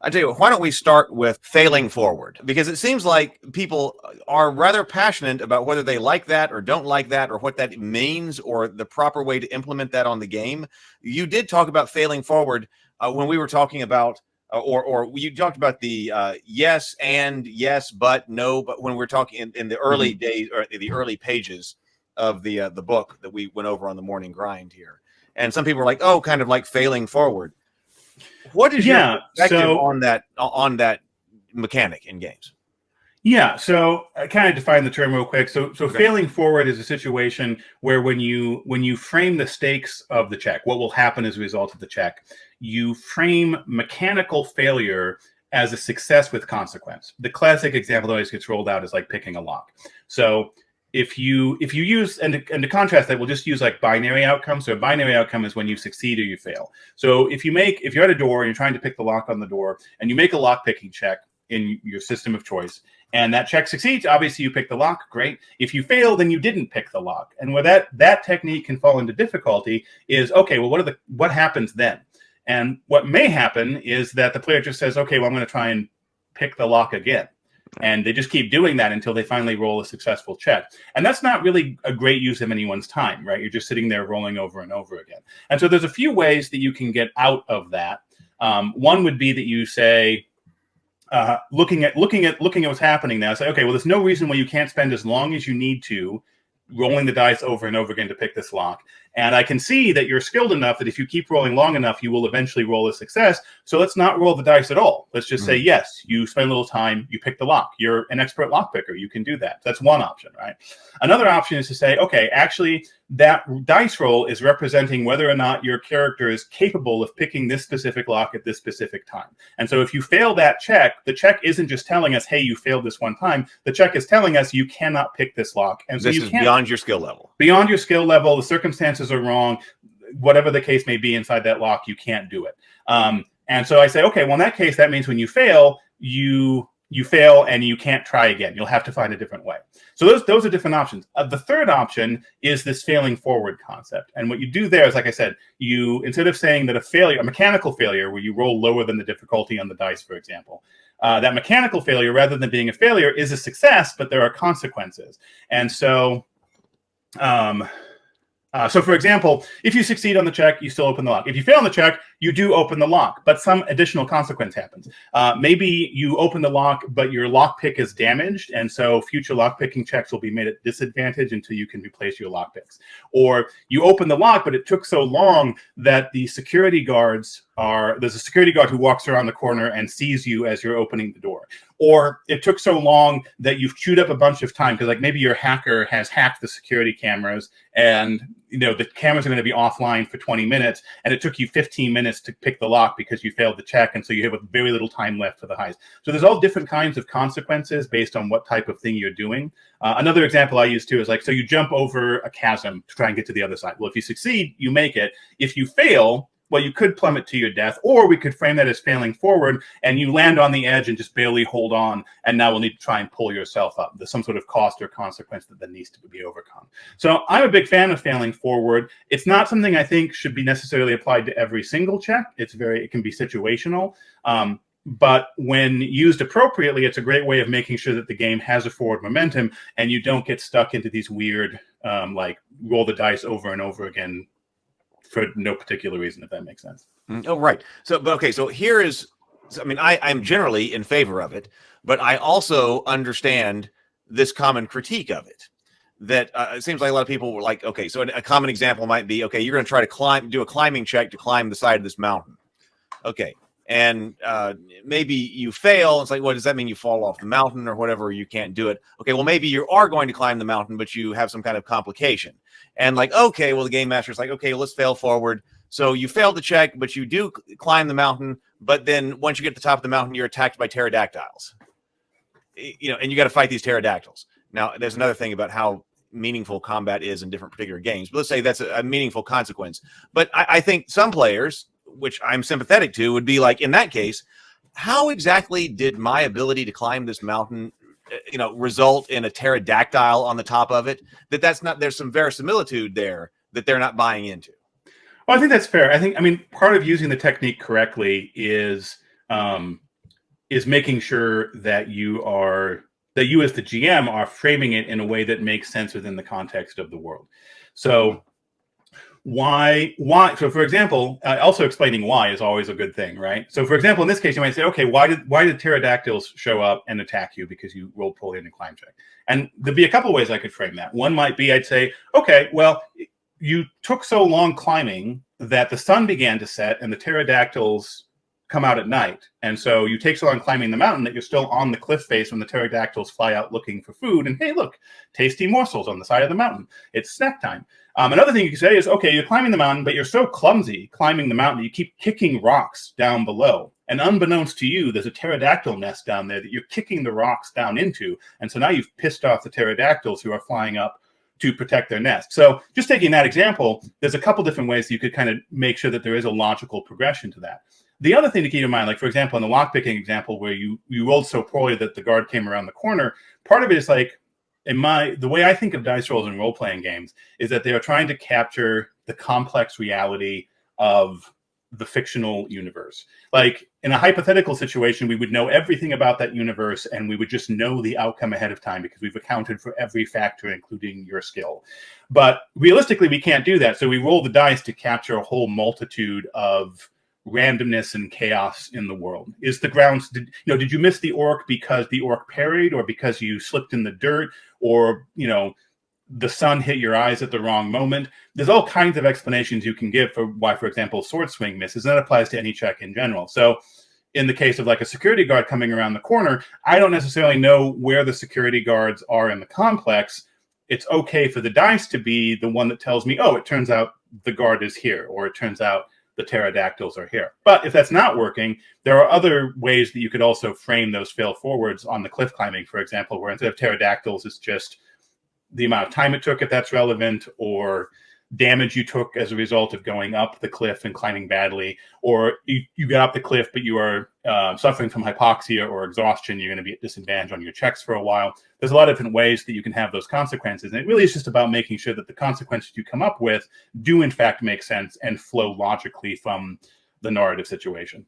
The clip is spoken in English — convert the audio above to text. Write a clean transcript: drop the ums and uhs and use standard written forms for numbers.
I tell you what, why don't we start with failing forward? Because it seems like people are rather passionate about whether they like that or don't like that or what that means or the proper way to implement that on the game. You did talk about failing forward when we were talking about, or you talked about the yes and yes but no, but when we were talking in the early days or the early pages of the book that we went over on the morning grind here, and some people were like, oh, kind of like failing forward. What is your perspective on that mechanic in games? Yeah, so I kind of define the term real quick. So failing forward is a situation where when you frame the stakes of the check, what will happen as a result of the check, you frame mechanical failure as a success with consequence. The classic example that always gets rolled out is like picking a lock. So if you use, and to contrast that, we'll just use like binary outcomes. So a binary outcome is when you succeed or you fail. So if you're at a door and you're trying to pick the lock on the door and you make a lock picking check in your system of choice, and that check succeeds, obviously you pick the lock, great. If you fail, then you didn't pick the lock. And where that technique can fall into difficulty is, okay, well, what happens then? And what may happen is that the player just says, okay, well, I'm going to try and pick the lock again. And they just keep doing that until they finally roll a successful check. And that's not really a great use of anyone's time, right? You're just sitting there rolling over and over again. And so there's a few ways that you can get out of that. One would be that you say, looking at what's happening now, say, okay, well, there's no reason why you can't spend as long as you need to rolling the dice over and over again to pick this lock. And I can see that you're skilled enough that if you keep rolling long enough, you will eventually roll a success. So let's not roll the dice at all. Let's just say, yes, you spend a little time, you pick the lock. You're an expert lock picker. You can do that. That's one option, right? Another option is to say, okay, actually, that dice roll is representing whether or not your character is capable of picking this specific lock at this specific time. And so if you fail that check, the check isn't just telling us, hey, you failed this one time. The check is telling us you cannot pick this lock. And so this is beyond your skill level. Beyond your skill level, the circumstances are wrong. Whatever the case may be inside that lock, you can't do it. And so I say, okay, well, in that case, that means when you fail, you fail and you can't try again. You'll have to find a different way. So those are different options. The third option is this failing forward concept. And what you do there is, like I said, you, instead of saying that a mechanical failure where you roll lower than the difficulty on the dice, for example, that mechanical failure, rather than being a failure, is a success, but there are consequences. And so, so for example, if you succeed on the check, you still open the lock. If you fail on the check, you do open the lock, but some additional consequence happens. Maybe you open the lock, but your lock pick is damaged, and so future lock picking checks will be made at disadvantage until you can replace your lock picks. Or you open the lock, but it took so long that the security guards there's a security guard who walks around the corner and sees you as you're opening the door. Or it took so long that you've chewed up a bunch of time because, like, maybe your hacker has hacked the security cameras and, you know, the cameras are going to be offline for 20 minutes and it took you 15 minutes to pick the lock because you failed the check, and so you have very little time left for the heist. So there's all different kinds of consequences based on what type of thing you're doing. Another example I use too is, like, so you jump over a chasm to try and get to the other side. Well, if you succeed, you make it. If you fail, well, you could plummet to your death, or we could frame that as failing forward, and you land on the edge and just barely hold on, and now we'll need to try and pull yourself up. There's some sort of cost or consequence that needs to be overcome. So I'm a big fan of failing forward. It's not something I think should be necessarily applied to every single check. It can be situational. But when used appropriately, it's a great way of making sure that the game has a forward momentum and you don't get stuck into these weird, like, roll the dice over and over again for no particular reason, if that makes sense. Oh, right. So, but okay, so here is, I mean, I'm generally in favor of it, but I also understand this common critique of it. That it seems like a lot of people were like, okay, so a common example might be, okay, you're going to try to do a climbing check to climb the side of this mountain. Okay. And maybe you fail. It's like, well, does that mean you fall off the mountain or whatever, or you can't do it? Okay, well, maybe you are going to climb the mountain, but you have some kind of complication. And like, okay, well, the game master's like, okay, let's fail forward. So you failed the check, but you do climb the mountain. But then once you get to the top of the mountain, you're attacked by pterodactyls. You know, and you got to fight these pterodactyls. Now, there's another thing about how meaningful combat is in different particular games. But let's say that's a meaningful consequence. But I think some players, which I'm sympathetic to, would be like, in that case, how exactly did my ability to climb this mountain, you know, result in a pterodactyl on the top of it? That's not, there's some verisimilitude there that they're not buying into. Well, I think that's fair. I mean, part of using the technique correctly is is making sure that you as the GM are framing it in a way that makes sense within the context of the world. So why so for example, also explaining why is always a good thing, right? So for example, in this case you might say, okay, why did pterodactyls show up and attack you? Because you rolled poorly in a climb check. And there'd be a couple ways I could frame that. One might be, I'd say, okay, well, you took so long climbing that the sun began to set and the pterodactyls come out at night. And so you take so long climbing the mountain that you're still on the cliff face when the pterodactyls fly out looking for food. And hey, look, tasty morsels on the side of the mountain. It's snack time. Another thing you can say is, okay, you're climbing the mountain, but you're so clumsy climbing the mountain, you keep kicking rocks down below. And unbeknownst to you, there's a pterodactyl nest down there that you're kicking the rocks down into. And so now you've pissed off the pterodactyls who are flying up to protect their nest. So just taking that example, there's a couple different ways you could kind of make sure that there is a logical progression to that. The other thing to keep in mind, like for example, in the lockpicking example where you rolled so poorly that the guard came around the corner, part of it is like, the way I think of dice rolls in role-playing games is that they are trying to capture the complex reality of the fictional universe. Like in a hypothetical situation, we would know everything about that universe and we would just know the outcome ahead of time because we've accounted for every factor, including your skill. But realistically, we can't do that. So we roll the dice to capture a whole multitude of randomness and chaos in the world. Is the ground, did you miss the orc because the orc parried, or because you slipped in the dirt, or the sun hit your eyes at the wrong moment? There's all kinds of explanations you can give for why, for example, sword swing misses, and that applies to any check in general. So in the case of like a security guard coming around the corner, I don't necessarily know where the security guards are in the complex. It's okay for the dice to be the one that tells me, oh, it turns out the guard is here, or it turns out the pterodactyls are here. But if that's not working, there are other ways that you could also frame those fail forwards on the cliff climbing, for example, where instead of pterodactyls, it's just the amount of time it took, if that's relevant, or damage you took as a result of going up the cliff and climbing badly, or you got up the cliff, but you are suffering from hypoxia or exhaustion. You're going to be at disadvantage on your checks for a while. There's a lot of different ways that you can have those consequences. And it really is just about making sure that the consequences you come up with do in fact make sense and flow logically from the narrative situation.